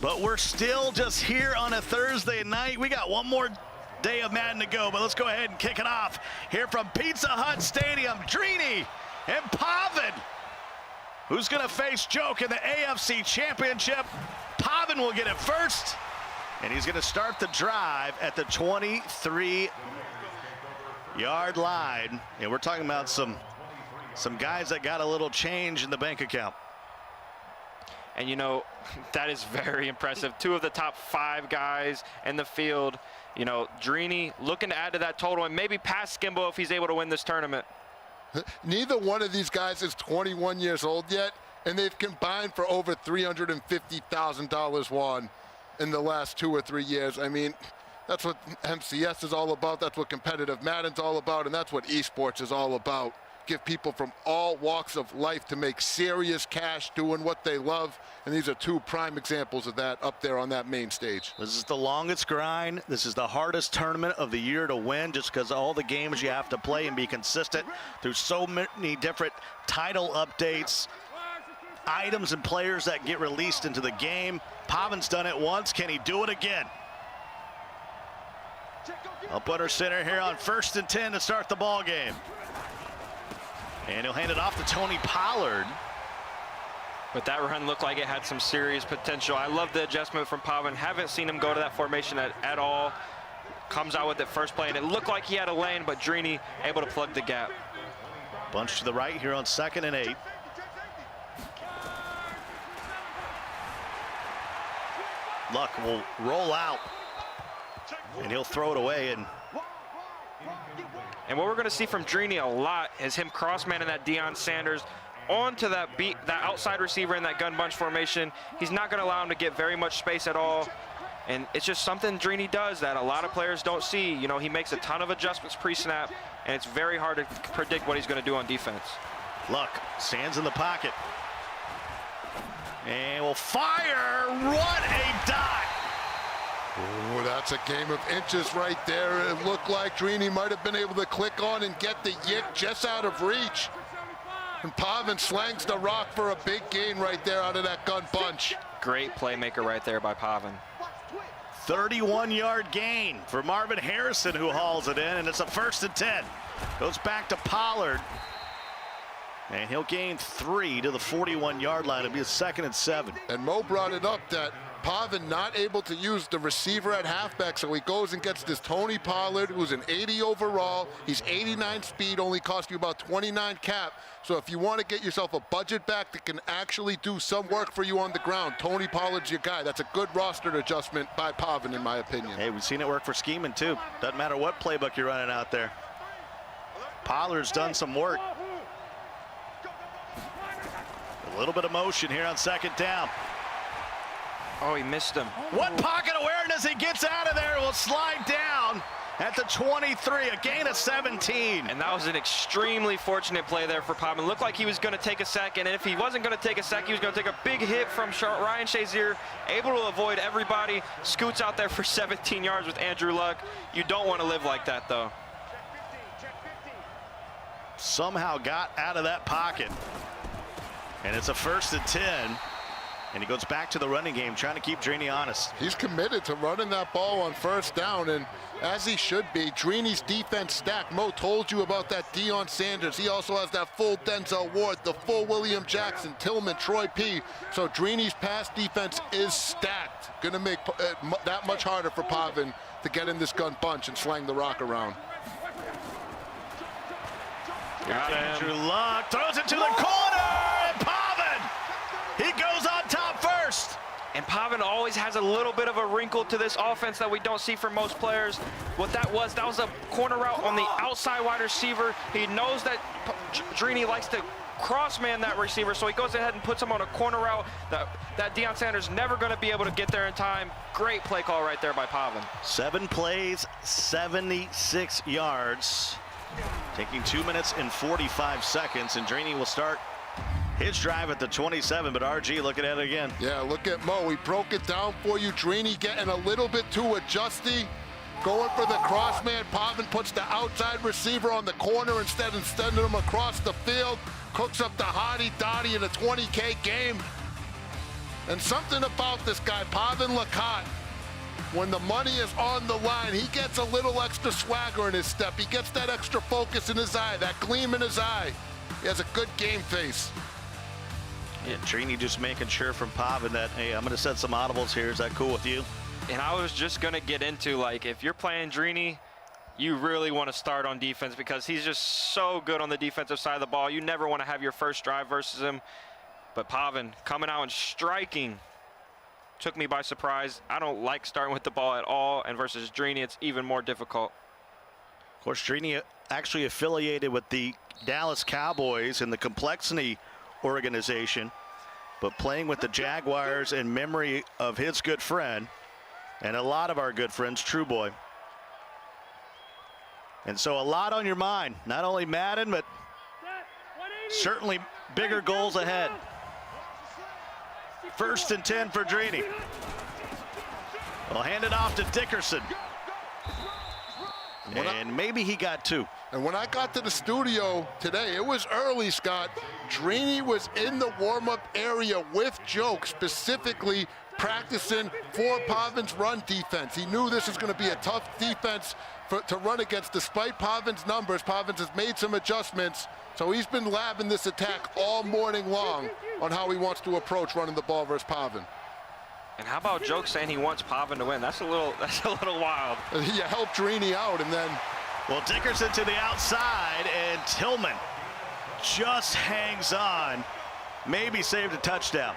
But we're still just here on a Thursday night. We got one more day of Madden to go, but let's go ahead and kick it off here from Pizza Hut Stadium. Drini and Pavan. Who's going to face Joke in the AFC Championship? Pavan will get it first, and he's going to start the drive at the 23-yard line. And we're talking about some guys that got a little change in the bank account. And you know, that is very impressive. Two of the top 5 guys in the field. You know, Drini looking to add to that total and maybe pass Skimbo if he's able to win this tournament. Neither one of these guys is 21 years old yet, and they've combined for over $350,000 won in the last 2 or 3 years. I mean, that's what MCS is all about. That's what competitive Madden's all about, and that's what esports is all about. Give people from all walks of life to make serious cash doing what they love, and these are 2 prime examples of that up there on that main stage. This is the longest grind. This is the hardest tournament of the year to win, just because all the games you have to play and be consistent through so many different title updates, items and players that get released into the game. Pavan's done it once. Can he do it again? Up under center here on 1st and 10 to start the ball game. And he'll hand it off to Tony Pollard. But that run looked like it had some serious potential. I love the adjustment from Pavan. Haven't seen him go to that formation at all. Comes out with it first play, and it looked like he had a lane, but Drini able to plug the gap. Bunch to the right here on 2nd and 8. Luck will roll out, and he'll throw it away. And what we're going to see from Drini a lot is him cross-manning that Deion Sanders onto that outside receiver in that gun bunch formation. He's not going to allow him to get very much space at all. And it's just something Drini does that a lot of players don't see. You know, he makes a ton of adjustments pre-snap, and it's very hard to predict what he's going to do on defense. Luck stands in the pocket. And will fire. What a dot! Oh, that's a game of inches right there. It looked like Drini might have been able to click on and get the yick just out of reach. And Pavan slangs the rock for a big gain right there out of that gun bunch. Great playmaker right there by Pavan. 31-yard gain for Marvin Harrison, who hauls it in, and it's a 1st and 10. Goes back to Pollard. And he'll gain 3 to the 41-yard line. It'll be a 2nd and 7. And Mo brought it up that Pavan not able to use the receiver at halfback, so he goes and gets this Tony Pollard, who's an 80 overall. He's 89 speed, only cost you about 29 cap. So if you want to get yourself a budget back that can actually do some work for you on the ground, Tony Pollard's your guy. That's a good roster adjustment by Pavan, in my opinion. Hey, we've seen it work for scheming, too. Doesn't matter what playbook you're running out there. Pollard's done some work. A little bit of motion here on 2nd down. Oh, he missed him. What pocket awareness, he gets out of there, will slide down at the 23, a gain of 17. And that was an extremely fortunate play there for Pavan. Looked like he was going to take a sack, and if he wasn't going to take a sack, he was going to take a big hit from Ryan Shazier, able to avoid everybody, scoots out there for 17 yards with Andrew Luck. You don't want to live like that, though. Somehow got out of that pocket. And it's a 1st and 10. And he goes back to the running game, trying to keep Drini honest. He's committed to running that ball on 1st down, and as he should be. Drini's defense stack. Mo told you about that Deion Sanders. He also has that full Denzel Ward, the full William Jackson, Tillman, Troy P. So Drini's pass defense is stacked. Going to make that much harder for Pavan to get in this gun bunch and slang the rock around. Got Andrew Luck, throws it to the corner, and Pavan, he goes on top first. And Pavan always has a little bit of a wrinkle to this offense that we don't see from most players. What that was a corner route on the outside wide receiver. He knows that Drini likes to cross-man that receiver, so he goes ahead and puts him on a corner route that Deion Sanders never going to be able to get there in time. Great play call right there by Pavan. 7 plays, 76 yards. Taking 2 minutes and 45 seconds, and Drini will start his drive at the 27, but RG looking at it again. Yeah, look at Mo. He broke it down for you. Drini getting a little bit too adjusty. Going for the cross man. Pavan puts the outside receiver on the corner instead of sending him across the field. Cooks up the hottie dottie in a 20K game. And something about this guy, Pavan Lakat, when the money is on the line, he gets a little extra swagger in his step. He gets that extra focus in his eye, that gleam in his eye. He has a good game face. Yeah, Trini just making sure from Pavan that, hey, I'm going to set some audibles here. Is that cool with you? And I was just going to get into, like, if you're playing Drini, you really want to start on defense because he's just so good on the defensive side of the ball. You never want to have your first drive versus him. But Pavan coming out and striking took me by surprise. I don't like starting with the ball at all, and versus Drini, it's even more difficult. Of course, Drini actually affiliated with the Dallas Cowboys in the Complexity organization, but playing with the Jaguars in memory of his good friend and a lot of our good friends, True Boy. And so a lot on your mind, not only Madden, but certainly bigger goals ahead. 1st and 10 for Drini. We'll hand it off to Dickerson. And maybe he got 2. And when I got to the studio today, it was early, Scott. Drini was in the warm-up area with Joe, specifically practicing for Pavan's run defense. He knew this was going to be a tough defense to run against. Despite Pavan's numbers, Pavan has made some adjustments. So he's been labbing this attack all morning long on how he wants to approach running the ball versus Pavan. And how about Joke saying he wants Pavan to win? That's a little wild. You help Drini out, and then... Well, Dickerson to the outside, and Tillman just hangs on. Maybe saved a touchdown.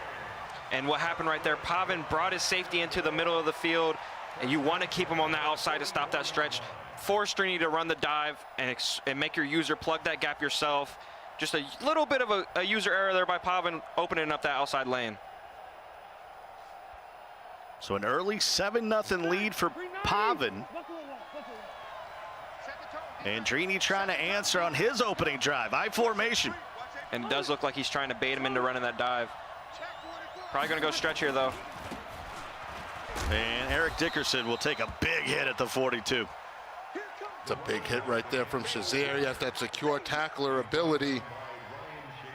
And what happened right there, Pavan brought his safety into the middle of the field, and you want to keep him on the outside to stop that stretch. Force Trini to run the dive and make your user plug that gap yourself. Just a little bit of a user error there by Pavan, opening up that outside lane. So an early 7-0 lead for Pavan. And Drini trying to answer on his opening drive. I formation. And it does look like he's trying to bait him into running that dive. Probably going to go stretch here, though. And Eric Dickerson will take a big hit at the 42. It's a big hit right there from Shazier. He has that secure tackler ability.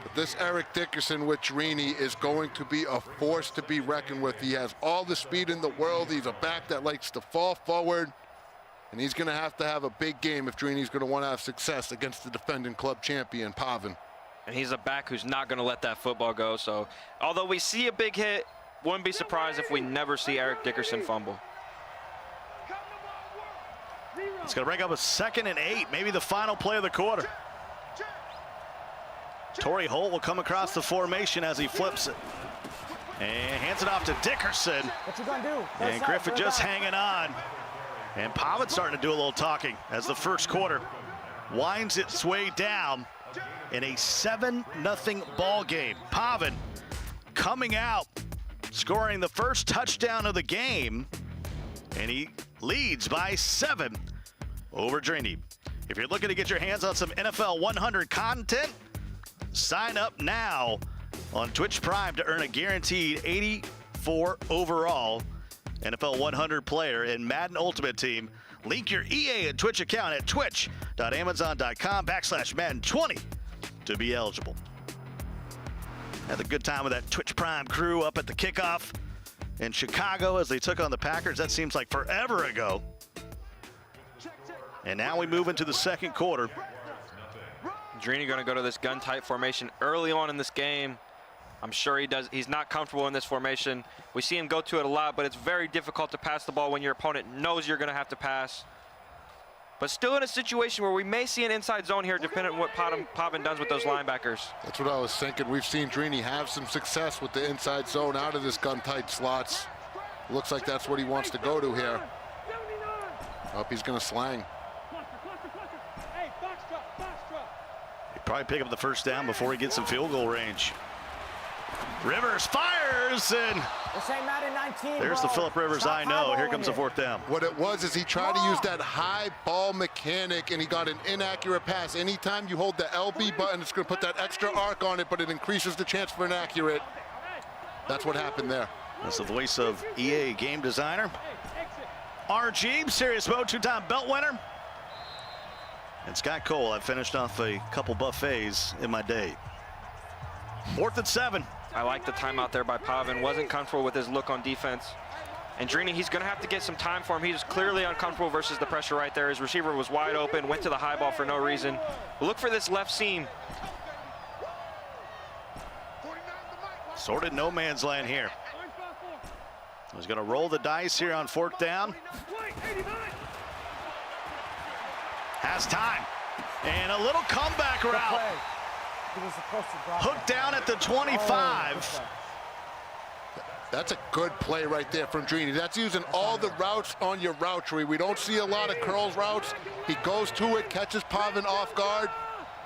But this Eric Dickerson with Drini is going to be a force to be reckoned with. He has all the speed in the world. He's a back that likes to fall forward. And he's going to have a big game if Drini's going to want to have success against the defending club champion, Pavan. And he's a back who's not going to let that football go. So although we see a big hit, wouldn't be surprised if we never see Eric Dickerson fumble. It's going to bring up a 2nd and 8, maybe the final play of the quarter. Torrey Holt will come across the formation as he flips it. And hands it off to Dickerson. What you gonna do? And Griffin just hanging on. And Pavan starting to do a little talking as the first quarter winds its way down in a 7-0 ball game. Pavan coming out, scoring the first touchdown of the game, and he leads by 7 over Drini. If you're looking to get your hands on some NFL 100 content, sign up now on Twitch Prime to earn a guaranteed 84 overall NFL 100 player in Madden Ultimate Team. Link your EA and Twitch account at twitch.amazon.com/Madden20 to be eligible. Had a good time with that Twitch Prime crew up at the kickoff in Chicago as they took on the Packers. That seems like forever ago. And now we move into the second quarter. Drini going to go to this gun tight formation early on in this game. I'm sure he does. He's not comfortable in this formation. We see him go to it a lot, but it's very difficult to pass the ball when your opponent knows you're going to have to pass. But still in a situation where we may see an inside zone here, depending on what Pavan does with those linebackers. That's what I was thinking. We've seen Drini have some success with the inside zone out of this gun tight slots. Looks like that's what he wants to go to here. Hope he's going to slang. He'd probably pick up the first down before he gets some field goal range. Rivers fires, and there's the Phillip Rivers I know. Here comes the 4th down. What it was is he tried to use that high ball mechanic, and he got an inaccurate pass. Anytime you hold the LB button, it's going to put that extra arc on it, but it increases the chance for an accurate. That's what happened there. That's the voice of EA game designer. RG, Serious Mode, 2-time belt winner. And Scott Cole, I've finished off a couple buffets in my day. 4th and 7. I like the timeout there by Pavan. Wasn't comfortable with his look on defense. And Drini, he's going to have to get some time for him. He was clearly uncomfortable versus the pressure right there. His receiver was wide open, went to the high ball for no reason. Look for this left seam. Sort of no man's land here. He's going to roll the dice here on 4th down. Has time. And a little comeback route. Hooked down at the 25. That's a good play right there from Drini. That's using all the routes on your route tree. We don't see a lot of curls routes. He goes to it, catches Pavan off guard,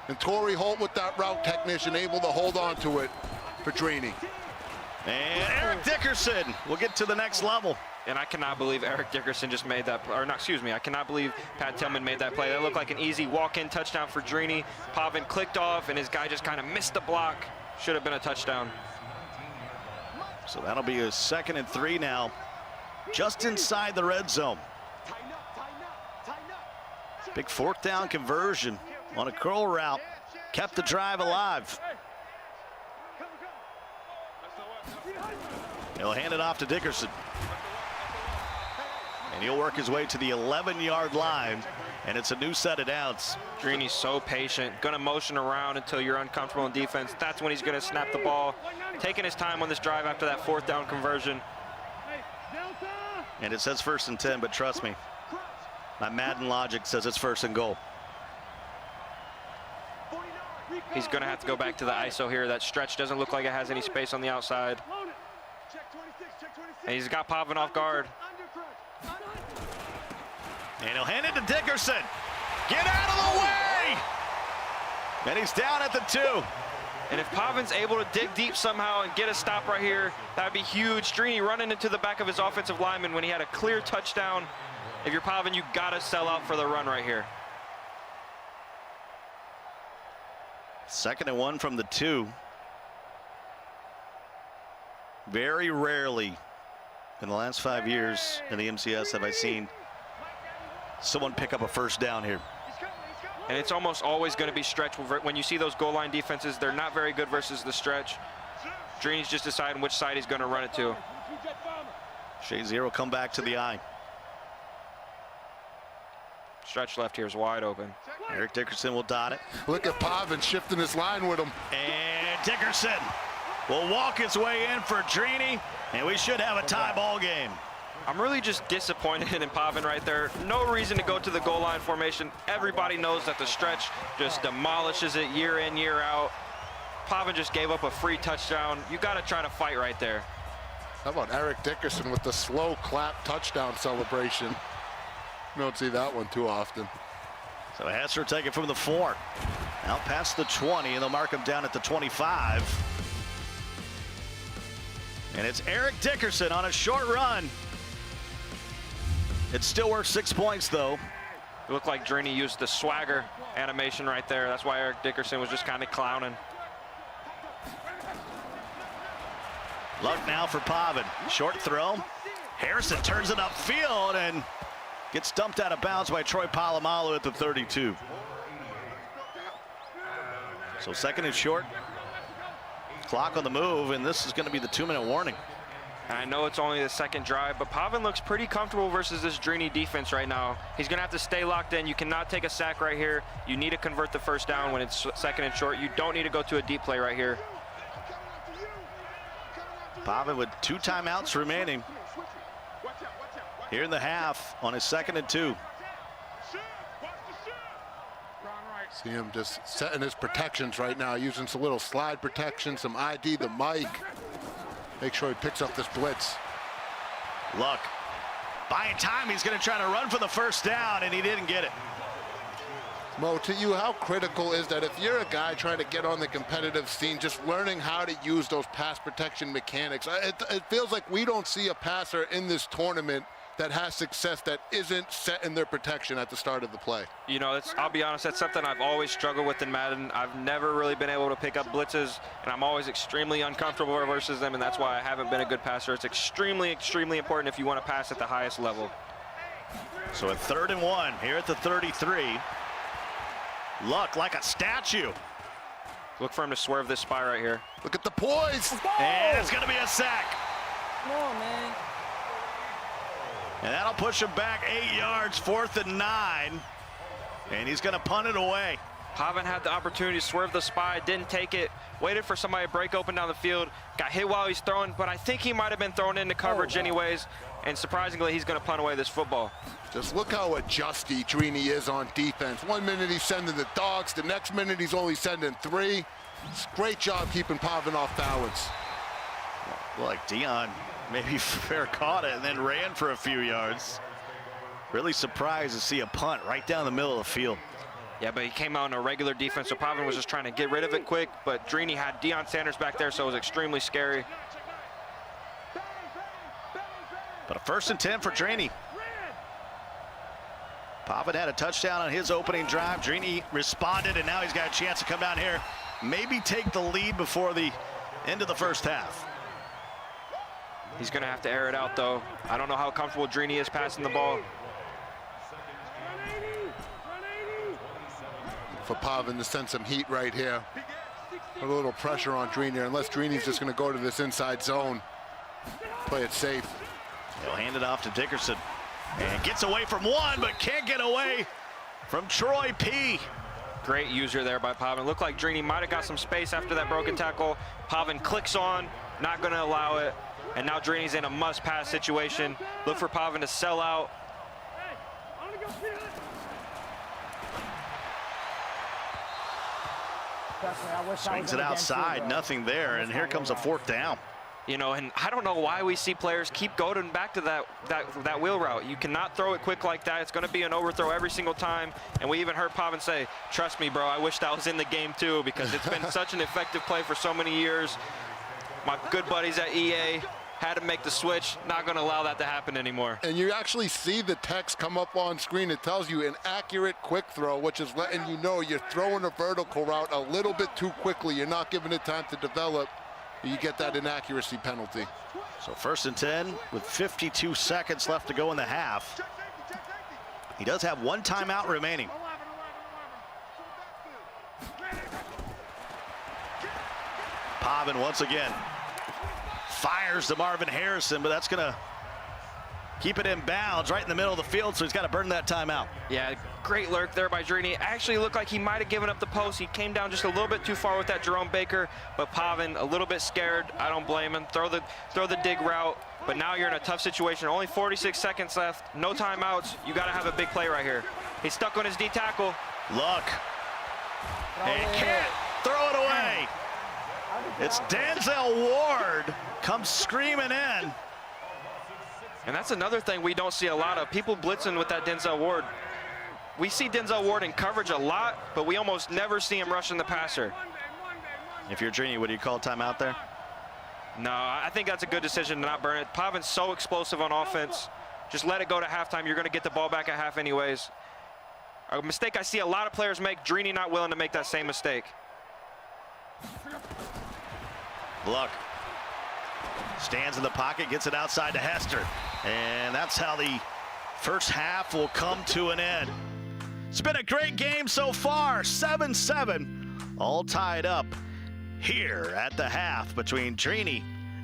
and Torrey Holt with that route technician able to hold on to it for Drini. And Eric Dickerson will get to the next level. And I cannot believe Eric Dickerson just made that, or not, excuse me, I cannot believe Pat Tillman made that play. That looked like an easy walk-in touchdown for Drini. Pavan clicked off, and his guy just kind of missed the block. Should have been a touchdown. So that'll be a 2nd and 3 now, just inside the red zone. Big 4th down conversion on a curl route, kept the drive alive. He'll hand it off to Dickerson. And he'll work his way to the 11-yard line, and it's a new set of downs. Drini's so patient, gonna motion around until you're uncomfortable in defense. That's when he's gonna snap the ball. Taking his time on this drive after that 4th down conversion. And it says 1st and 10, but trust me, my Madden logic says it's 1st and goal. He's gonna have to go back to the ISO here. That stretch doesn't look like it has any space on the outside. And he's got Pavan off guard. And he'll hand it to Dickerson. Get out of the way! And he's down at the 2. And if Pavan's able to dig deep somehow and get a stop right here, that would be huge. Drini running into the back of his offensive lineman when he had a clear touchdown. If you're Pavan, you gotta sell out for the run right here. 2nd and 1 from the 2. Very rarely in the last 5 years in the MCS have I seen someone pick up a 1st down here. And it's almost always going to be stretch. When you see those goal line defenses, they're not very good versus the stretch. Drini's just deciding which side he's going to run it to. Shazier will come back to the eye. Stretch left here is wide open. Eric Dickerson will dot it. Look at Pavan shifting his line with him. And Dickerson will walk his way in for Trini, and we should have a tie ball game. I'm really just disappointed in Pavan right there. No reason to go to the goal line formation. Everybody knows that the stretch just demolishes it year in, year out. Pavan just gave up a free touchdown. You got to try to fight right there. How about Eric Dickerson with the slow clap touchdown celebration? You don't see that one too often. So Hester take it from the 4. Out past the 20, and they'll mark him down at the 25. And it's Eric Dickerson on a short run. It's still worth 6 points, though. It looked like Drini used the swagger animation right there. That's why Eric Dickerson was just kind of clowning. Luck now for Pavan. Short throw. Harrison turns it upfield and gets dumped out of bounds by Troy Polamalu at the 32. So 2nd and short. Clock on the move, and this is going to be the 2-minute warning. And I know it's only the 2nd drive, but Pavan looks pretty comfortable versus this Drini defense right now. He's going to have to stay locked in. You cannot take a sack right here. You need to convert the 1st down when it's 2nd and short. You don't need to go to a deep play right here. Pavan with 2 timeouts remaining here in the half on his 2nd and 2. See him just setting his protections right now, using some little slide protection, some ID the mic. Make sure he picks up this blitz. Luck buying time. He's going to try to run for the 1st down, and he didn't get it. Mo, to you, how critical is that if you're a guy trying to get on the competitive scene, just learning how to use those pass protection mechanics? It feels like we don't see a passer in this tournament that has success that isn't setting their protection at the start of the play. You know, I'll be honest, that's something I've always struggled with in Madden. I've never really been able to pick up blitzes, and I'm always extremely uncomfortable versus them, and that's why I haven't been a good passer. It's extremely, extremely important if you want to pass at the highest level. So a 3rd and 1 here at the 33. Luck like a statue. Look for him to swerve this spy right here. Look at the poise. And it's going to be a sack. Come on, man. And that'll push him back 8 yards, 4th and 9. And he's going to punt it away. Pavan had the opportunity to swerve the spy, didn't take it, waited for somebody to break open down the field, got hit while he's throwing, but I think he might have been thrown into coverage anyways, and surprisingly, he's going to punt away this football. Just look how adjusty Trini is on defense. 1 minute he's sending the dogs, the next minute he's only sending 3. It's a great job keeping Pavan off balance. Like Dion maybe fair caught it and then ran for a few yards. Really surprised to see a punt right down the middle of the field. Yeah, but he came out in a regular defense, so Pavan was just trying to get rid of it quick, but Drini had Deion Sanders back there, so it was extremely scary. But a 1st and 10 for Drini. Pavan had a touchdown on his opening drive. Drini responded, and now he's got a chance to come down here, maybe take the lead before the end of the first half. He's going to have to air it out, though. I don't know how comfortable Drini is passing the ball. For Pavan to send some heat right here. Put a little pressure on Drini, unless Drini's just going to go to this inside zone. Play it safe. He'll hand it off to Dickerson. And gets away from one, but can't get away from Troy P. Great user there by Pavan. Looked like Drini might have got some space after that broken tackle. Pavan clicks on, not going to allow it. And now Drini's in a must-pass situation. Look for Pavan to sell out. Swings it outside, nothing there, and here comes a 4th down. You know, and I don't know why we see players keep going back to that wheel route. You cannot throw it quick like that. It's going to be an overthrow every single time. And we even heard Pavan say, trust me, bro, I wish that was in the game too, because it's been such an effective play for so many years. My good buddies at EA had to make the switch. Not going to allow that to happen anymore. And you actually see the text come up on screen. It tells you an accurate quick throw, which is letting you know you're throwing a vertical route a little bit too quickly. You're not giving it time to develop. You get that inaccuracy penalty. So 1st and 10 with 52 seconds left to go in the half. He does have 1 timeout remaining. Pavan once again fires to Marvin Harrison, but that's going to keep it in bounds right in the middle of the field, so he's got to burn that timeout. Yeah, great lurk there by Drini. Actually looked like he might have given up the post. He came down just a little bit too far with that Jerome Baker, but Pavan a little bit scared. I don't blame him. Throw the dig route, but now you're in a tough situation. Only 46 seconds left, no timeouts. You got to have a big play right here. He's stuck on his D tackle. Look. And can't throw it away. It's Denzel Ward comes screaming in. And that's another thing we don't see a lot of. People blitzing with that Denzel Ward. We see Denzel Ward in coverage a lot, but we almost never see him rushing the passer. If you're Trini, would you call timeout there? No, I think that's a good decision to not burn it. Pavan's so explosive on offense. Just let it go to halftime. You're going to get the ball back at half anyways. A mistake I see a lot of players make. Drini not willing to make that same mistake. Look. Stands in the pocket, gets it outside to Hester. And that's how the first half will come to an end. It's been a great game so far, 7-7, all tied up here at the half between Trini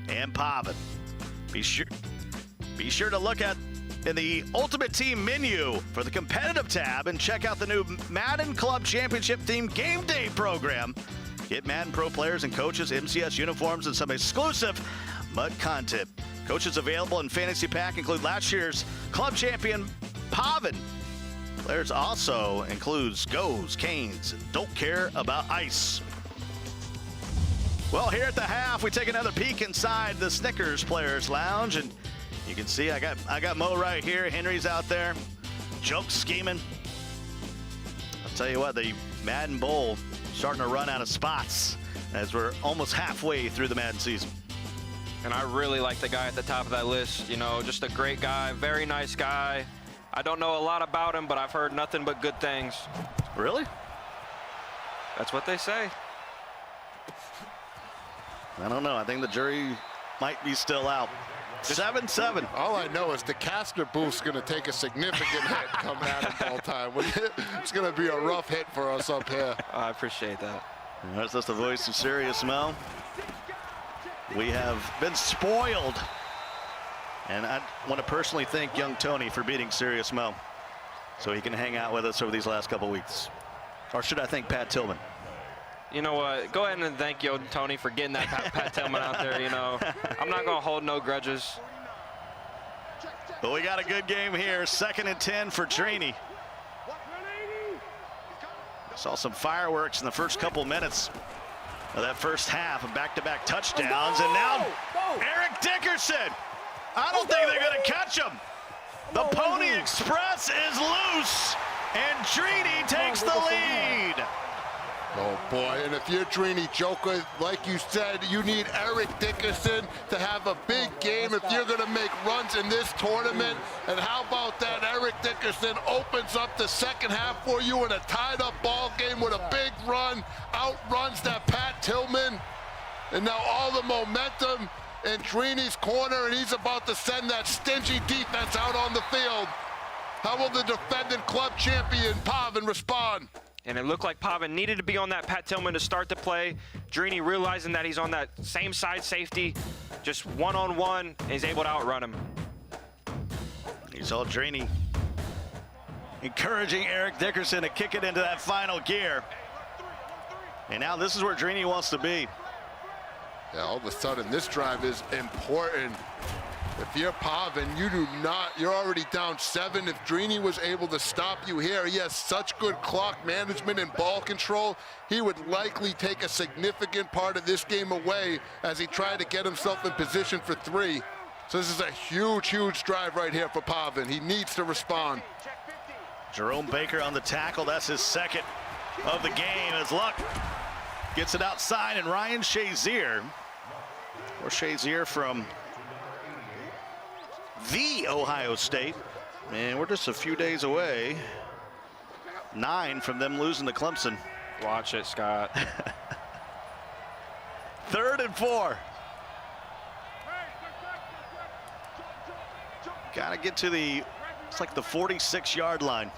and Pavan. Be sure to look at in the Ultimate Team menu for the competitive tab and check out the new Madden Club Championship themed game day program. Get Madden Pro players and coaches, MCS uniforms, and some exclusive MUD content. Coaches available in Fantasy Pack include last year's club champion Pavan. Players also includes Goes, Canes, Don't Care About Ice. Well, here at the half, we take another peek inside the Snickers Players Lounge, and you can see I got Mo right here. Henry's out there, joke scheming. I'll tell you what, the Madden Bowl starting to run out of spots as we're almost halfway through the Madden season. And I really like the guy at the top of that list. You know, just a great guy, very nice guy. I don't know a lot about him, but I've heard nothing but good things. Really? That's what they say. I don't know. I think the jury might be still out. 7-7. All I know is the caster booth's going to take a significant hit come Madden Ball time. It's going to be a rough hit for us up here. I appreciate that. That's the voice of Serious Mo. We have been spoiled. And I want to personally thank young Tony for beating Serious Mo so he can hang out with us over these last couple weeks. Or should I thank Pat Tillman? You know what? Go ahead and thank young Tony for getting that Pat Tillman out there. You know, I'm not going to hold no grudges. But we got a good game here. 2nd and 10 for Trini. Saw some fireworks in the first couple minutes of that first half of back-to-back touchdowns. And now Eric Dickerson. I don't think they're going to catch him. The Pony Express is loose, and Trini takes the lead. Oh boy, and if you're Drini Joker, like you said, you need Eric Dickerson to have a big game if you're going to make runs in this tournament. And how about that? Eric Dickerson opens up the second half for you in a tied-up ball game with a big run, outruns that Pat Tillman. And now all the momentum in Trini's corner, and he's about to send that stingy defense out on the field. How will the defending club champion, Pavan, respond? And it looked like Pavan needed to be on that Pat Tillman to start the play. Drini realizing that he's on that same side safety, just one-on-one, and he's able to outrun him. You saw Drini encouraging Eric Dickerson to kick it into that final gear. And now this is where Drini wants to be. Yeah, all of a sudden, this drive is important. If you're Pavan, you're already down 7. If Drini was able to stop you here, he has such good clock management and ball control, he would likely take a significant part of this game away as he tried to get himself in position for 3. So this is a huge, huge drive right here for Pavan. He needs to respond. Jerome Baker on the tackle. That's his 2nd of the game as Luck gets it outside, and Ryan Shazier, or Shazier from the Ohio State, and we're just a few days away, 9 from them losing to Clemson. Watch it, Scott. 3rd and 4. Got to get to it's like the 46-yard line.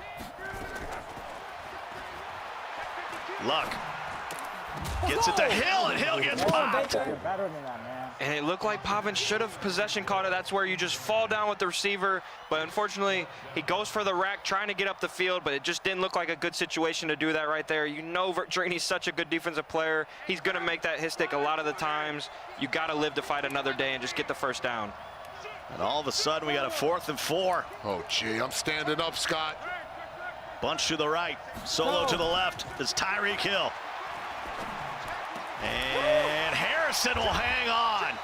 Luck gets it to Hill, and Hill gets popped. You're better than that, man. And it looked like Pavan should have possession caught it. That's where you just fall down with the receiver. But unfortunately, he goes for the rack trying to get up the field, but it just didn't look like a good situation to do that right there. You know Drini's such a good defensive player. He's going to make that hit stick a lot of the times. You got to live to fight another day and just get the first down. And all of a sudden, we got a 4th and 4. Oh, gee, I'm standing up, Scott. Bunch to the right, solo to the left. It's Tyreek Hill. And Harrison will hang on.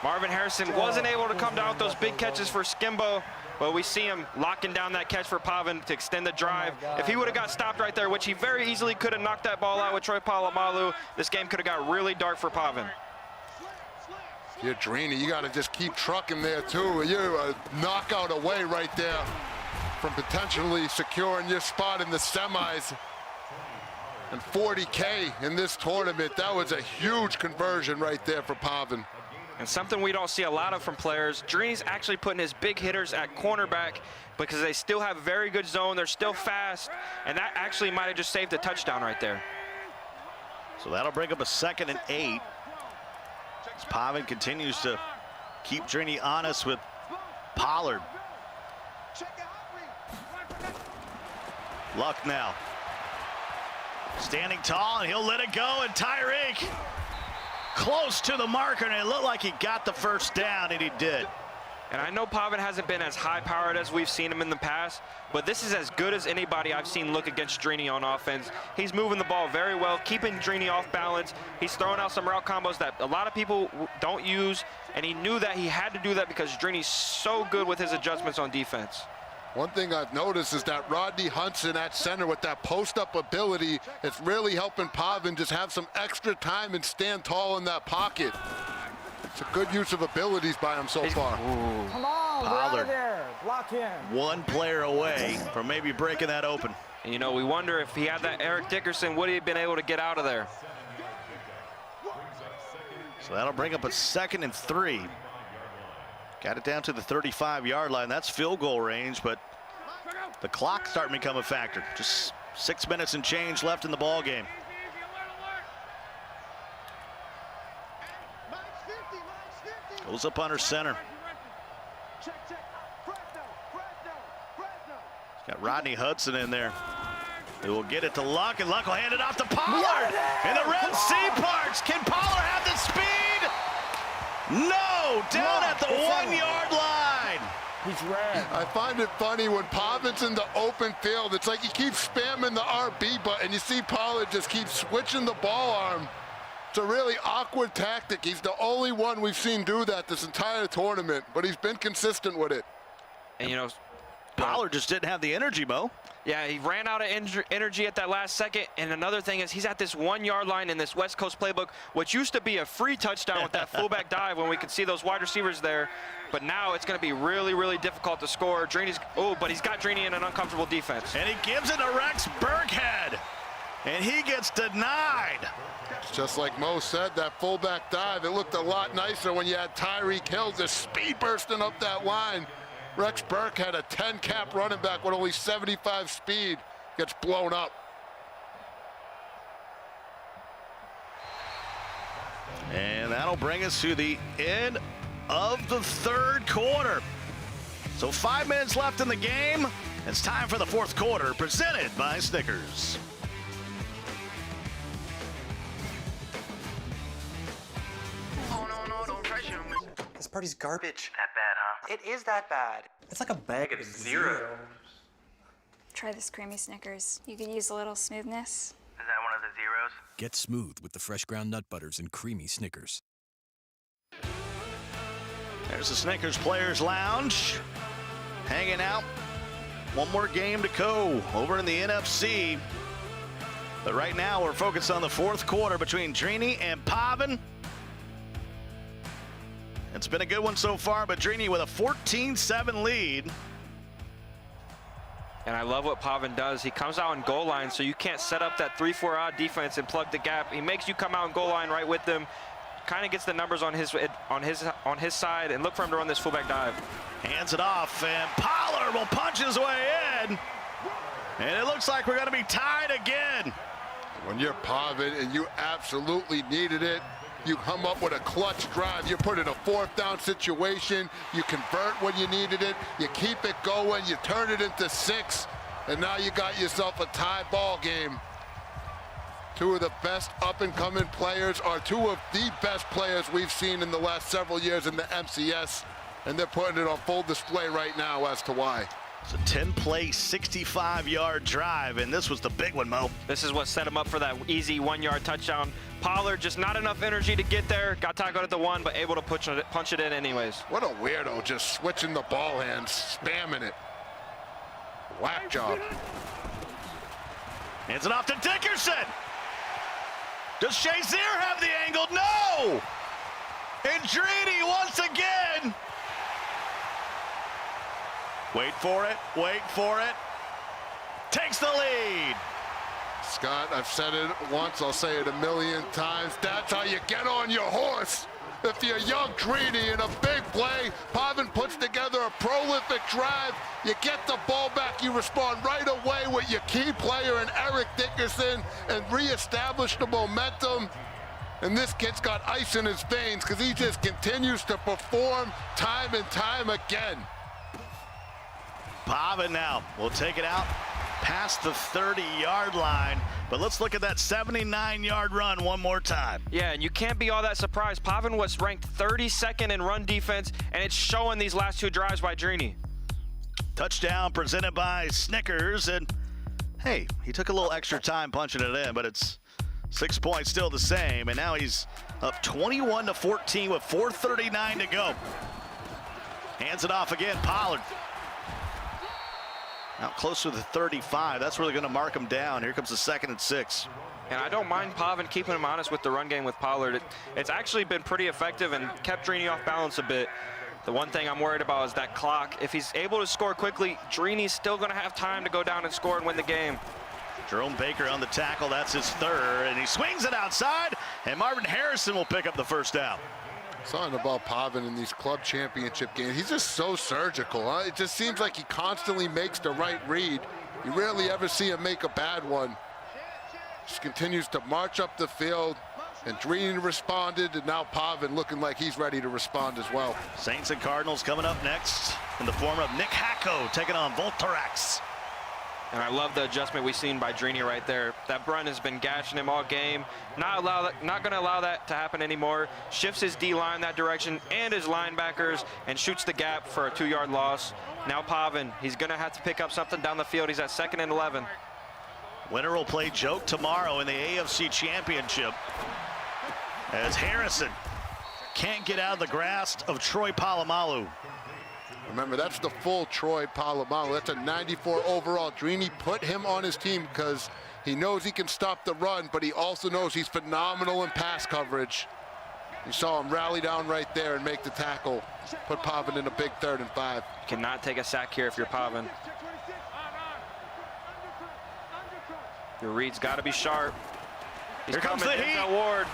Marvin Harrison wasn't able to come down with those big catches for Skimbo, but we see him locking down that catch for Pavan to extend the drive. If he would have got stopped right there, which he very easily could have knocked that ball out with Troy Polamalu, this game could have got really dark for Pavan. If you're Drini, you got to just keep trucking there, too. You're a knockout away right there from potentially securing your spot in the semis. And 40K in this tournament, that was a huge conversion right there for Pavan. And something we don't see a lot of from players, Drini's actually putting his big hitters at cornerback because they still have very good zone, they're still fast, and that actually might have just saved a touchdown right there. So that'll bring up a 2nd and 8. As Pavan continues to keep Drini honest with Pollard. Luck now. Standing tall, and he'll let it go, and Tyreek close to the marker, and it looked like he got the first down, and he did. And I know Pavan hasn't been as high-powered as we've seen him in the past, but this is as good as anybody I've seen look against Drini on offense. He's moving the ball very well, keeping Drini off balance. He's throwing out some route combos that a lot of people don't use, and he knew that he had to do that because Drini's so good with his adjustments on defense. One thing I've noticed is that Rodney Hudson at center with that post-up ability, it's really helping Pavan just have some extra time and stand tall in that pocket. It's a good use of abilities by him so far. Come on, get out of there. Block him. One player away from maybe breaking that open. And, you know, we wonder if he had that Eric Dickerson, would he have been able to get out of there? So that'll bring up a 2nd and 3. Got it down to the 35-yard line. That's field goal range, but the clock starting to become a factor. Just 6 minutes and change left in the ball game. Goes up under center. Got Rodney Hudson in there. He will get it to Luck, and Luck will hand it off to Pollard. And the Red Sea parts. Can Pollard have the speed? No, down at the 1 yard line. He's red. I find it funny when Pavan's in the open field. It's like he keeps spamming the RB button. You see Pollard just keeps switching the ball arm. It's a really awkward tactic. He's the only one we've seen do that this entire tournament, but he's been consistent with it. And, you know, Pollard just didn't have the energy, Mo. yeah, he ran out of energy at that last second. And another thing is he's at this 1 yard line in this West Coast playbook, which used to be a free touchdown with that fullback dive when we could see those wide receivers there. But now it's going to be really, really difficult to score. Drini's, but he's got Drini in an uncomfortable defense. And he gives it to Rex Burkhead. And he gets denied. Just like Mo said, that fullback dive, it looked a lot nicer when you had Tyreek Hill just speed bursting up that line. Rex Burke had a 10-cap running back with only 75 speed. Gets blown up. And that'll bring us to the end of the third quarter. So 5 minutes left in the game. It's time for the fourth quarter, presented by Snickers. This party's garbage. That bad, huh? It is that bad. It's like a bag of zero. Try this creamy Snickers. You could use a little smoothness. Is that one of the zeros? Get smooth with the fresh ground nut butters and creamy Snickers. There's the Snickers Players Lounge. Hanging out. One more game to go over in the NFC. But right now we're focused on the fourth quarter between Drini and Pavan. It's been a good one so far, but Drini with a 14-7 lead. And I love what Pavan does. He comes out in goal line, so you can't set up that 3-4 odd defense and plug the gap. He makes you come out in goal line right with them. Kind of gets the numbers on his side, and look for him to run this fullback dive. Hands it off, and Pollard will punch his way in. And it looks like we're going to be tied again. When you're Pavan and you absolutely needed it, you come up with a clutch drive. You put it in a fourth down situation. You convert when you needed it. You keep it going. You turn it into 6. And now you got yourself a tie ball game. Two of the best up-and-coming players are two of the best players we've seen in the last several years in the MCS. And they're putting it on full display right now as to why. It's a 10-play, 65-yard drive, and this was the big one, Mo. This is what set him up for that easy 1 yard touchdown. Pollard just not enough energy to get there. Got tackled at the 1, but able to punch it in anyways. What a weirdo, just switching the ball hands, spamming it. Whack job. Hands it off to Dickerson. Does Shazier have the angle? No! And Drini once again. Wait for it, wait for it. Takes the lead. Scott, I've said it once, I'll say it a million times. That's how you get on your horse. If you're young Trini in a big play, Pavan puts together a prolific drive. You get the ball back, you respond right away with your key player in Eric Dickerson and reestablish the momentum. And this kid's got ice in his veins because he just continues to perform time and time again. Pavan now will take it out past the 30-yard line. But let's look at that 79-yard run one more time. Yeah, and you can't be all that surprised. Pavan was ranked 32nd in run defense, and it's showing these last two drives by Drini. Touchdown presented by Snickers. And, hey, he took a little extra time punching it in, but it's 6 points still the same. And now he's up 21-14 with 4:39 to go. Hands it off again, Pollard. Now closer to 35. That's really going to mark him down. Here comes the 2nd and 6. And I don't mind Pavan keeping him honest with the run game with Pollard. It's actually been pretty effective and kept Drini off balance a bit. The one thing I'm worried about is that clock. If he's able to score quickly, Drini's still going to have time to go down and score and win the game. Jerome Baker on the tackle. That's his 3rd. And he swings it outside. And Marvin Harrison will pick up the 1st down. Something about Pavan in these club championship games. He's just so surgical. Huh? It just seems like he constantly makes the right read. You rarely ever see him make a bad one. Just continues to march up the field, And Drini responded, and now Pavan looking like he's ready to respond as well. Saints and Cardinals coming up next in the form of Nick Hacko taking on Voltarax. And I love the adjustment we've seen by Drini right there. That Brun has been gashing him all game. Not going to allow that to happen anymore. Shifts his D-line that direction and his linebackers and shoots the gap for a 2-yard loss. Now Pavan, he's going to have to pick up something down the field. He's at 2nd and 11. Winner will play Joke tomorrow in the AFC Championship, as Harrison can't get out of the grasp of Troy Polamalu. Remember, that's the full Troy Polamalu. That's a 94 overall. Drini put him on his team because he knows he can stop the run, but he also knows he's phenomenal in pass coverage. You saw him rally down right there and make the tackle. Put Pavan in a big 3rd and 5. You cannot take a sack here if you're Pavan. Your read's got to be sharp. He's Here comes coming, the heat. Denzel Ward.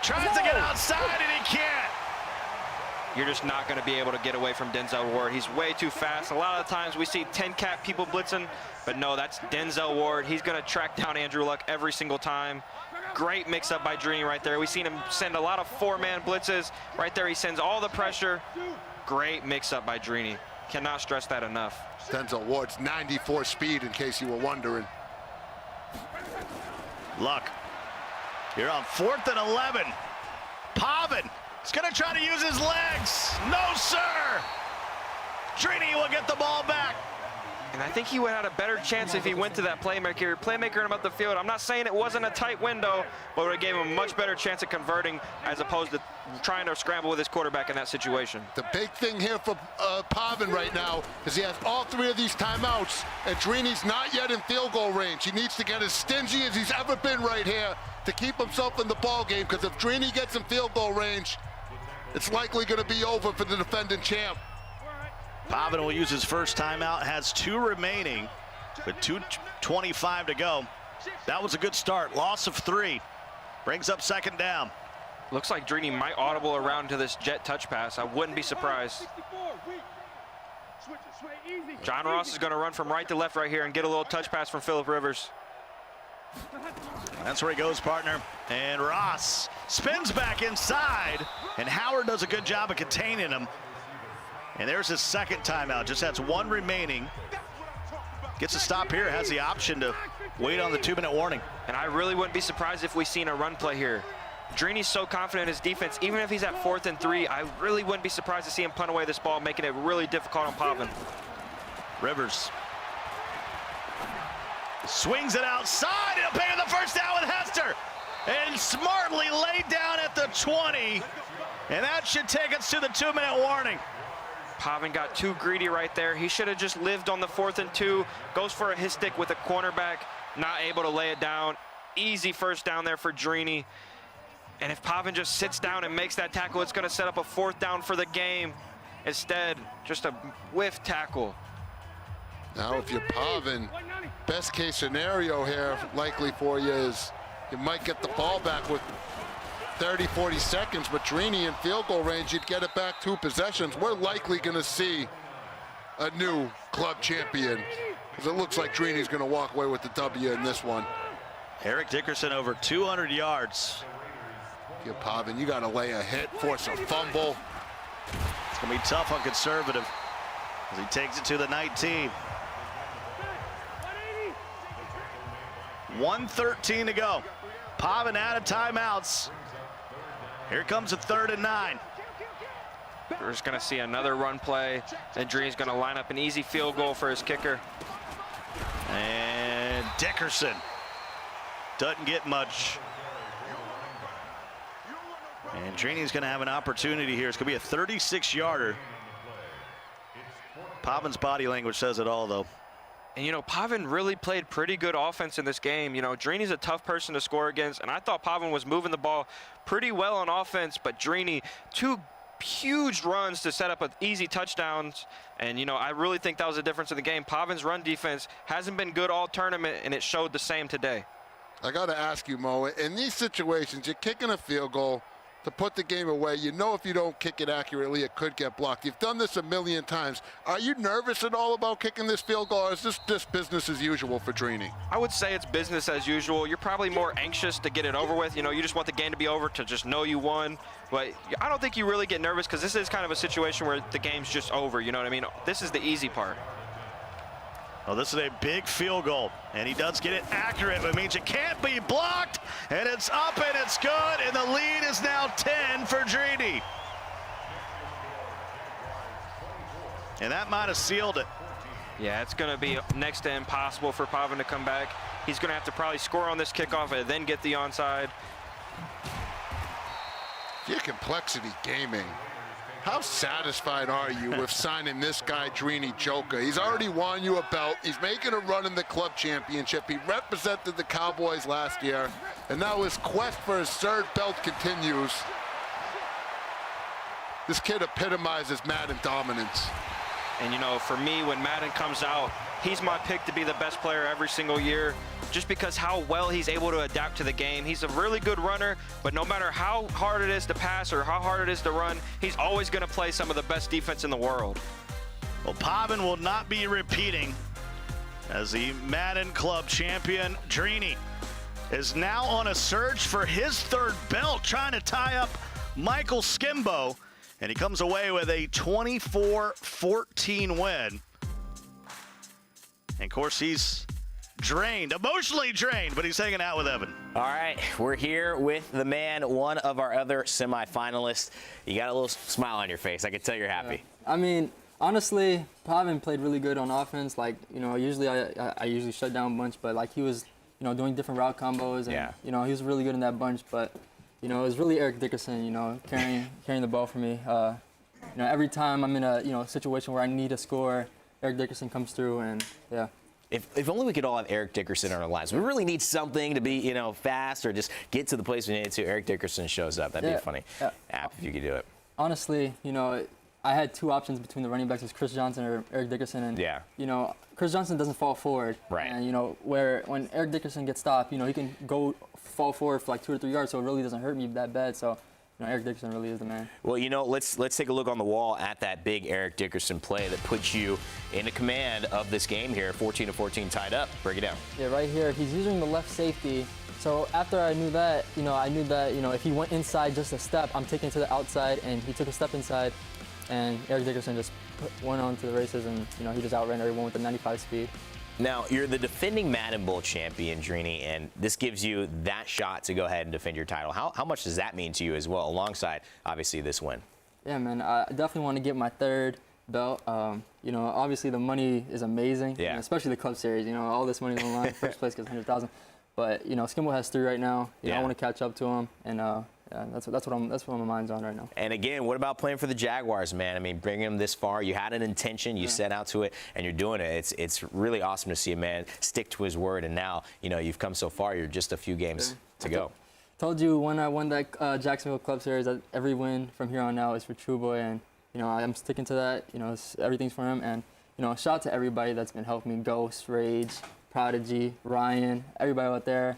Tries to get outside and he can't. You're just not going to be able to get away from Denzel Ward. He's way too fast. A lot of the times we see 10-cap people blitzing, but no, that's Denzel Ward. He's going to track down Andrew Luck every single time. Great mix-up by Drini right there. We've seen him send a lot of 4-man blitzes. Right there, he sends all the pressure. Great mix-up by Drini. Cannot stress that enough. Denzel Ward's 94 speed, in case you were wondering. Luck. You're on 4th and 11. Pavan is going to try to use his legs. No, sir. Trini will get the ball back. And I think he would have had a better chance if he went to that playmaker him up the field. I'm not saying it wasn't a tight window, but it would have gave him a much better chance at converting as opposed to trying to scramble with his quarterback in that situation. The big thing here for Pavan right now is he has all 3 of these timeouts, and Drini's not yet in field goal range. He needs to get as stingy as he's ever been right here to keep himself in the ball game, because if Drini gets in field goal range, it's likely going to be over for the defending champ. Pavan will use his first timeout, has 2 remaining with 2:25 to go. That was a good start. Loss of 3. Brings up 2nd down. Looks like Drini might audible around to this jet touch pass. I wouldn't be surprised. John Ross is going to run from right to left right here and get a little touch pass from Phillip Rivers. That's where he goes, partner. And Ross spins back inside, and Howard does a good job of containing him. And there's his 2nd timeout. Just has 1 remaining. Gets a stop here. Has the option to wait on the 2-minute warning. And I really wouldn't be surprised if we seen a run play here. Drini's so confident in his defense. Even if he's at 4th and 3, I really wouldn't be surprised to see him punt away this ball, making it really difficult on Pavan. Rivers swings it outside. He'll pay the first down with Hester. And smartly laid down at the 20. And that should take us to the 2-minute warning. Pavan got too greedy right there. He should have just lived on the 4th and 2. Goes for a hit stick with a cornerback. Not able to lay it down. Easy first down there for Drini. And if Pavan just sits down and makes that tackle, it's going to set up a 4th down for the game. Instead, just a whiff tackle. Now, if you're Pavan, best case scenario here likely for you is you might get the ball back with 30, 40 seconds, but Trini in field goal range, you'd get it back 2 possessions. We're likely going to see a new club champion, because it looks like Trini's going to walk away with the W in this one. Eric Dickerson over 200 yards. Give Pavan, you got to lay a hit, force a fumble. It's going to be tough on Conservative as he takes it to the 19. 1:13 to go. Pavan out of timeouts. Here comes a 3rd and 9. We're just going to see another run play. And Drini's going to line up an easy field goal for his kicker. And Dickerson doesn't get much. And Trini's going to have an opportunity here. It's going to be a 36-yarder. Pavan's body language says it all, though. And, you know, Pavan really played pretty good offense in this game. You know, Drini's a tough person to score against, and I thought Pavan was moving the ball pretty well on offense, but Drini, 2 huge runs to set up easy touchdowns. And, you know, I really think that was the difference in the game. Pavan's run defense hasn't been good all tournament, and it showed the same today. I got to ask you, Mo, in these situations, you're kicking a field goal, to put the game away. You know if you don't kick it accurately, it could get blocked. You've done this a million times. Are you nervous at all about kicking this field goal, or is this just business as usual for Drini? I would say it's business as usual. You're probably more anxious to get it over with. You know, you just want the game to be over, to just know you won. But I don't think you really get nervous, because this is kind of a situation where the game's just over. You know what I mean? This is the easy part. Well, this is a big field goal, and he does get it accurate, but it means it can't be blocked, and it's up and it's good, and the lead is now 10 for Drini. And that might have sealed it. Yeah, it's going to be next to impossible for Pavan to come back. He's going to have to probably score on this kickoff and then get the onside. Your complexity gaming. How satisfied are you with signing this guy, Drini Joker? He's already won you a belt. He's making a run in the club championship. He represented the Cowboys last year, and now his quest for his third belt continues. This kid epitomizes Madden dominance. And, you know, for me, when Madden comes out, he's my pick to be the best player every single year, just because how well he's able to adapt to the game. He's a really good runner, but no matter how hard it is to pass or how hard it is to run, he's always going to play some of the best defense in the world. Well, Pavan will not be repeating as the Madden Club champion. Drini is now on a search for his third belt, trying to tie up Michael Skimbo, and he comes away with a 24-14 win. And of course, he's drained, emotionally drained, but he's hanging out with Evan. All right, we're here with the man, one of our other semifinalists. You got a little smile on your face. I can tell you're happy. I mean, honestly, Pavan played really good on offense. Like, you know, usually I usually shut down a bunch, but like he was, you know, doing different route combos, and you know, he was really good in that bunch. But you know, it was really Eric Dickerson, you know, carrying the ball for me. You know, every time I'm in a situation where I need a score, Eric Dickerson comes through, and yeah. If only we could all have Eric Dickerson in our lives. We really need something to be, you know, fast or just get to the place we need to. Eric Dickerson shows up. That'd be a funny app if you could do it. Honestly, you know, I had two options between the running backs: was Chris Johnson or Eric Dickerson, and you know, Chris Johnson doesn't fall forward, and you know, when Eric Dickerson gets stopped, you know, he can fall forward for like 2 or 3 yards, so it really doesn't hurt me that bad. So. You know, Eric Dickerson really is the man. Well, you know, let's take a look on the wall at that big Eric Dickerson play that puts you in command of this game here, 14-14 tied up. Break it down. Yeah, right here, he's using the left safety. So after I knew that, you know, if he went inside just a step, I'm taking it to the outside, and he took a step inside, and Eric Dickerson just went on to the races, and you know, he just outran everyone with the 95 speed. Now, you're the defending Madden Bowl champion, Drini, and this gives you that shot to go ahead and defend your title. How much does that mean to you as well, alongside, obviously, this win? Yeah, man, I definitely want to get my third belt. You know, obviously the money is amazing, you know, especially the Club Series. You know, all this money's on the line. First place gets $100,000. But, you know, Skimbo has 3 right now. You know, I want to catch up to him, and yeah, that's what my mind's on right now. And again, what about playing for the Jaguars, man? I mean, bringing them this far, you had an intention, you set out to it, and you're doing it. It's really awesome to see a man stick to his word, and now, you know, you've come so far. You're just a few games to go. Told you when I won that Jacksonville Club Series that every win from here on out is for True Boy, and you know, I'm sticking to that. You know, everything's for him, and you know, shout out to everybody that's been helping me: Ghost, Rage, Prodigy, Ryan, everybody out there.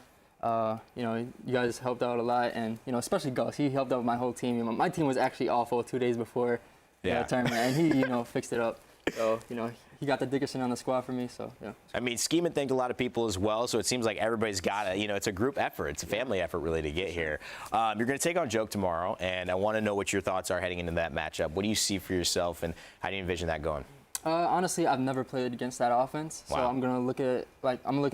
You know, you guys helped out a lot, and you know, especially Gus. He helped out my whole team. You know, my team was actually awful 2 days before the tournament, and he, you know, fixed it up. So, you know, he got the Dickerson on the squad for me. So, yeah. I mean, Scheme thanked a lot of people as well. So it seems like everybody's got it. You know, it's a group effort. It's a family effort, really, to get here. You're going to take on Joke tomorrow, and I want to know what your thoughts are heading into that matchup. What do you see for yourself, and how do you envision that going? Honestly, I've never played against that offense, so I'm gonna look at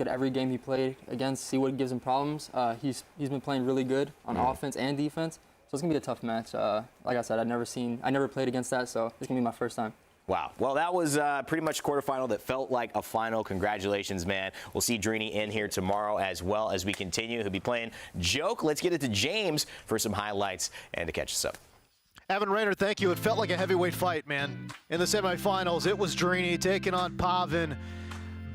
every game he played against, see what gives him problems. He's been playing really good on offense and defense, so it's gonna be a tough match. Like I said, I never played against that, so it's gonna be my first time. Wow. Well, that was pretty much a quarterfinal that felt like a final. Congratulations, man. We'll see Drini in here tomorrow as well as we continue. He'll be playing Joke. Let's get it to James for some highlights and to catch us up. Evan Raynor, thank you. It felt like a heavyweight fight, man. In the semifinals, it was Drini taking on Pavan.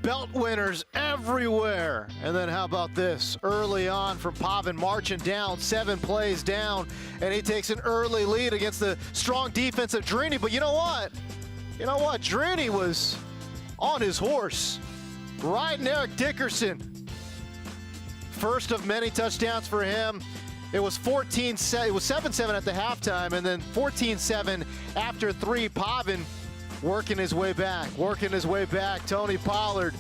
Belt winners everywhere. And then how about this? Early on from Pavan, marching down, 7 plays down, and he takes an early lead against the strong defense of Drini. But you know what? Drini was on his horse, riding Eric Dickerson. First of many touchdowns for him. It was 14-7. It was 7-7 at the halftime, and then 14-7 after 3. Pavan working his way back. Tony Pollard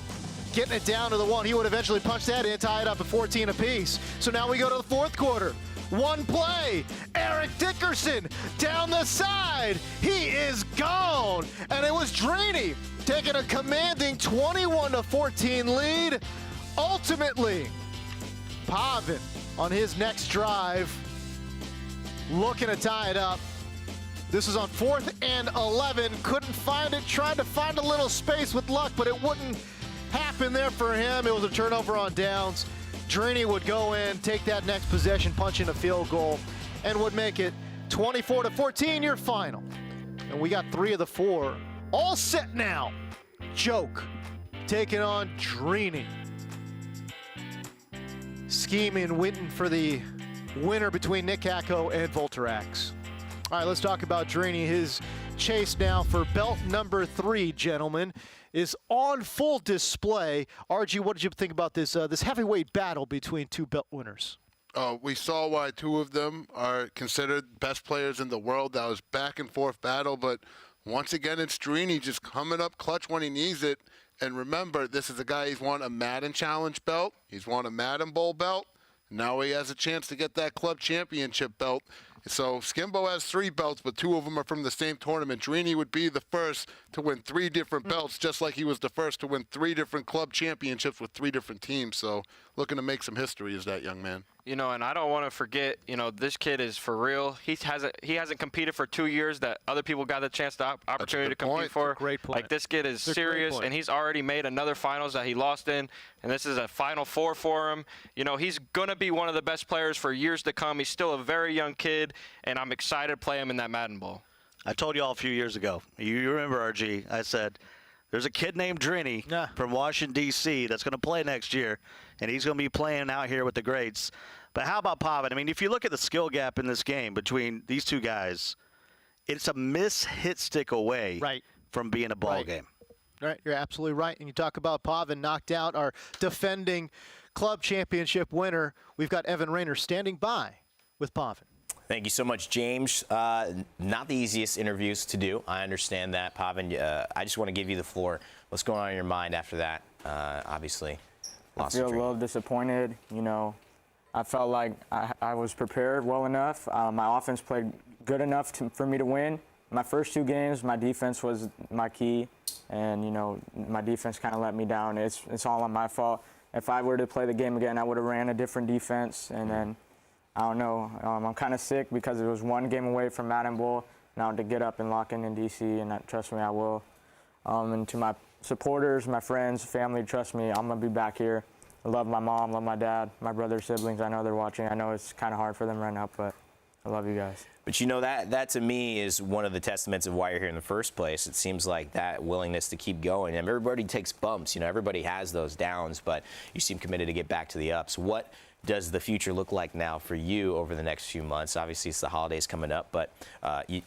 getting it down to the 1. He would eventually punch that in, tie it up at 14 apiece. So now we go to the fourth quarter. One play, Eric Dickerson down the side. He is gone. And it was Drini taking a commanding 21-14 lead. Ultimately, Pavan on his next drive looking to tie it up. This is on 4th and 11. Couldn't find it. Tried to find a little space with luck, but it wouldn't happen there for him. It was a turnover on downs. Drini would go in, take that next possession, punch in a field goal, and would make it 24-14, your final. And we got 3 of the 4 all set now. Joke taking on Drini. Scheming, waiting for the winner between Nick Hacko and Volterax. All right, let's talk about Drini. His chase now for belt number 3, gentlemen, is on full display. RG, what did you think about this this heavyweight battle between 2 belt winners? We saw why 2 of them are considered best players in the world. That was back and forth battle, but once again, it's Drini just coming up clutch when he needs it. And remember, this is a guy, he's won a Madden Challenge belt. He's won a Madden Bowl belt. Now he has a chance to get that club championship belt. So Skimbo has 3 belts, but 2 of them are from the same tournament. Drini would be the first to win 3 different belts, just like he was the first to win 3 different club championships with 3 different teams. So looking to make some history is that young man. You know, and I don't want to forget, you know, this kid is for real. He hasn't competed for 2 years that other people got the chance to opportunity to compete for. Great point. Like, this kid is serious, and he's already made another finals that he lost in, and this is a Final Four for him. You know, he's going to be one of the best players for years to come. He's still a very young kid, and I'm excited to play him in that Madden Bowl. I told you all a few years ago. You remember, RG, I said, there's a kid named Drini from Washington, D.C. that's going to play next year, and he's going to be playing out here with the greats. But how about Pavan? I mean, if you look at the skill gap in this game between these 2 guys, it's a hit stick away from being a ball game. Right, you're absolutely right. And you talk about Pavan knocked out our defending club championship winner. We've got Evan Rayner standing by with Pavan. Thank you so much, James. Not the easiest interviews to do. I understand that, Pavan. I just want to give you the floor. What's going on in your mind after that? Obviously, I feel a little disappointed. You know, I felt like I was prepared well enough. My offense played good enough for me to win. My first 2 games, my defense was my key, and you know, my defense kind of let me down. It's all on my fault. If I were to play the game again, I would have ran a different defense, and then I don't know. I'm kind of sick because it was 1 game away from Madden Bowl. Now to get up and lock in D.C., and trust me, I will. And to my supporters, my friends, family, trust me, I'm going to be back here. I love my mom, love my dad, my brother, siblings. I know they're watching. I know it's kind of hard for them right now, but I love you guys. But you know, that to me is one of the testaments of why you're here in the first place. It seems like that willingness to keep going. And everybody takes bumps. You know, everybody has those downs, but you seem committed to get back to the ups. What does the future look like now for you over the next few months? Obviously, it's the holidays coming up, but you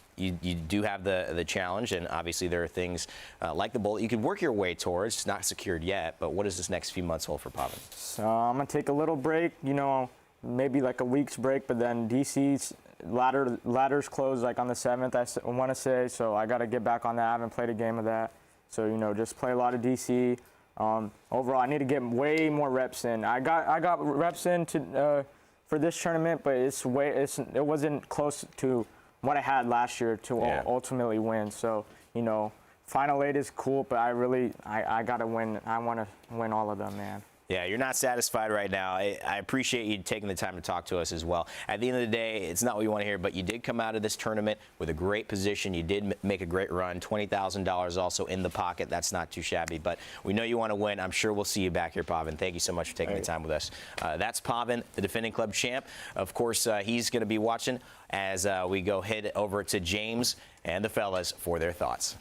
do have the challenge, and obviously there are things like the bowl that you could work your way towards. It's not secured yet, but what does this next few months hold for Pavan? So I'm going to take a little break, you know, maybe like a week's break, but then DC's ladder's closed like on the 7th, I want to say, so I got to get back on that. I haven't played a game of that. So, you know, just play a lot of DC. Overall, I need to get way more reps in. I got reps in for this tournament, but it wasn't close to what I had last year to ultimately win. So, you know, Final 8 is cool, but I got to win. I want to win all of them, man. Yeah, you're not satisfied right now. I appreciate you taking the time to talk to us as well. At the end of the day, it's not what you want to hear, but you did come out of this tournament with a great position. You did make a great run. $20,000 also in the pocket. That's not too shabby, but we know you want to win. I'm sure we'll see you back here, Pavan. Thank you so much for taking the time with us. That's Pavan, the defending club champ. Of course, he's going to be watching as we go head over to James and the fellas for their thoughts.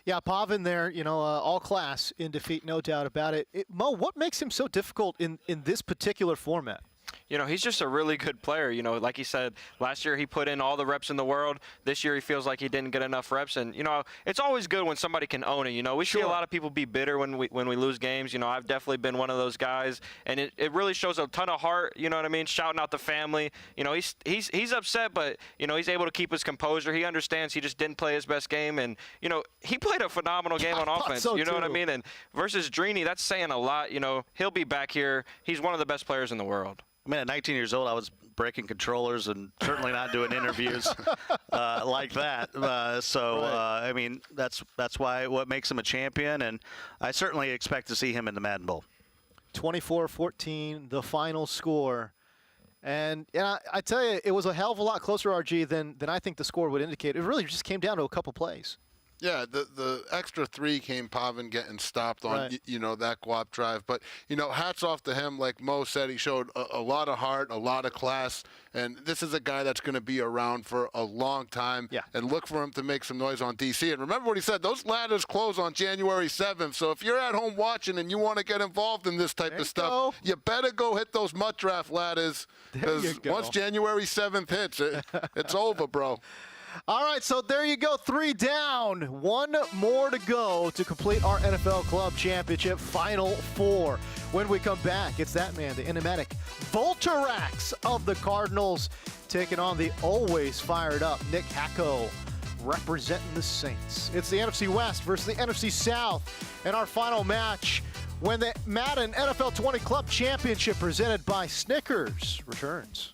Yeah, Pavan there, you know, all class in defeat, no doubt about it. Mo, what makes him so difficult in this particular format? you know, he's just a really good player. You know, like he said, last year he put in all the reps in the world. This year he feels like he didn't get enough reps. And, you know, it's always good when somebody can own it. You know, we see a lot of people be bitter when we lose games. You know, I've definitely been one of those guys. And it really shows a ton of heart, you know what I mean, shouting out the family. You know, he's upset, but, you know, he's able to keep his composure. He understands he just didn't play his best game. And, you know, he played a phenomenal game on offense. So you know what I too. mean? And versus Drini, that's saying a lot. You know, he'll be back here. He's one of the best players in the world. I mean, at 19 years old, I was breaking controllers and certainly not doing interviews like that. I mean, that's what makes him a champion, and I certainly expect to see him in the Madden Bowl. 24-14, the final score. And I tell you, it was a hell of a lot closer, RG, than I think the score would indicate. It really just came down to a couple plays. Yeah, the extra 3 came Pavan getting stopped on, you know, that guap drive. But, you know, hats off to him. Like Mo said, he showed a lot of heart, a lot of class. And this is a guy that's going to be around for a long time. Yeah. And look for him to make some noise on DC. And remember what he said, those ladders close on January 7th. So if you're at home watching and you want to get involved in this type of stuff, you better go hit those MUT draft ladders. Because once January 7th hits, it's over, bro. All right, so there you go, 3 down, 1 more to go to complete our NFL Club Championship Final 4. When we come back, it's that man, the enigmatic Voltarax of the Cardinals, taking on the always fired up Nick Hacko, representing the Saints. It's the NFC West versus the NFC South, and our final match when the Madden NFL 20 Club Championship presented by Snickers returns.